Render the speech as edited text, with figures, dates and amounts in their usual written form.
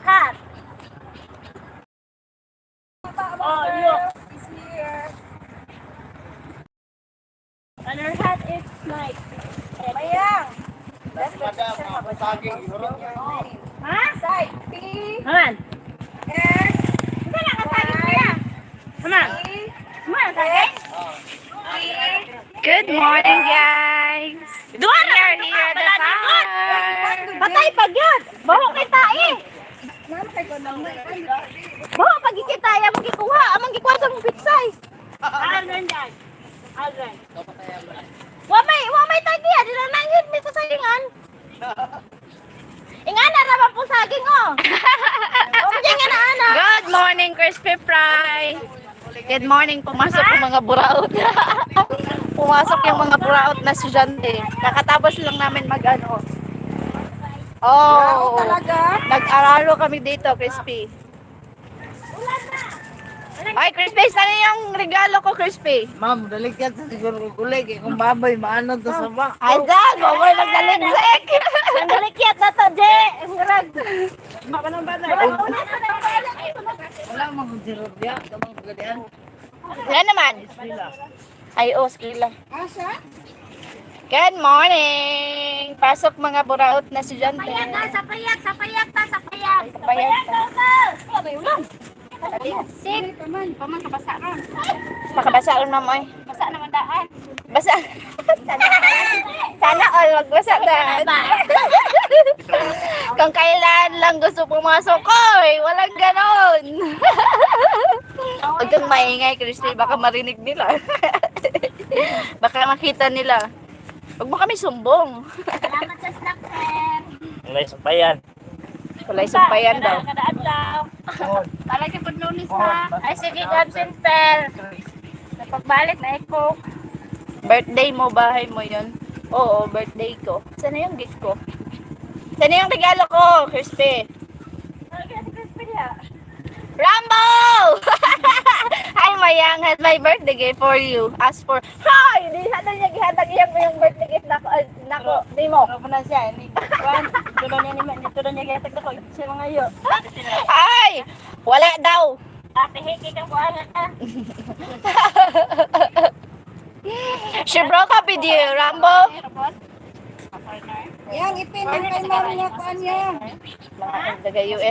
Hat. Oh, look. Is here. And her hat is nice. Mayang. That's the picture of a saging. Ha? Side P, Haman. S, Hindi na kasagin ko yan. Haman. E, Haman, sagin? Good morning, guys. Duwa We are here at the farm. Patay pag yun. Baho kita eh. Namatay ko lang. Baho pag kita yan magkikuha. Amang gikuha sa mong pitsay. Algan dyan. Algan. Wamay tagya. Di na nangit may sasalingan. Ingana naman po saging oh. Umagyan nga na anak. Good morning, Crispy Fry. Good morning, pumasok yung mga buraot. Pumasok yung mga buraot na estudyante. Kakatapos lang namin mag-ano. Oh, Talaga? nag-araro kami dito, Crispy. Ay, Crispy, saan yung regalo ko, Crispy? Ma'am, daligyan sa siguro kulig. Kung babay, maano to sa bak. Ay, dyan, mamoy nagdaligsik. Ang dalikyat na to, Je. Murag. Wala mga sirobya. Kamang pagkadian. Yan naman. Ay, oh, skila. Asa? Good morning! Pasok mga buraot na estudyante. Sapayak ta. Sapayak ta. Sin. Paman kabasa ron. Makabasa ron, ma'am, oy. Basa naman daan. Basa. Sana all magbasa na. Kung kailan lang gusto pumasok ko, walang ganon. Huwag kang maingay, Christy. Baka marinig nila. Baka makita nila. Huwag mo kami sumbong. Salamat sa snack, sir. Wala sa bayan. Walay sumpayan daw. Kadaan daw. Talaga po lunis ha. Ay, sige, absent, per. Napagbalik na ako. Birthday mo, bahay mo yun? Oo, birthday ko. Sana yung gift ko? Sana yung regalo ko, Crispy? Rambo! Hi, Mayang. Had my birthday gift for you. Ask for... Hoy! Di na niya gihatag iyang yung birthday gift nako. Di mo. Ano na siya? Dito na niya gatag ako. Siya mga iyo. Ay! Wala daw. Ate, hiki kang buwangan ka. She broke up with you, Rambo. Yang ipin ang kay mami niya kuan niya. Mga taga-US.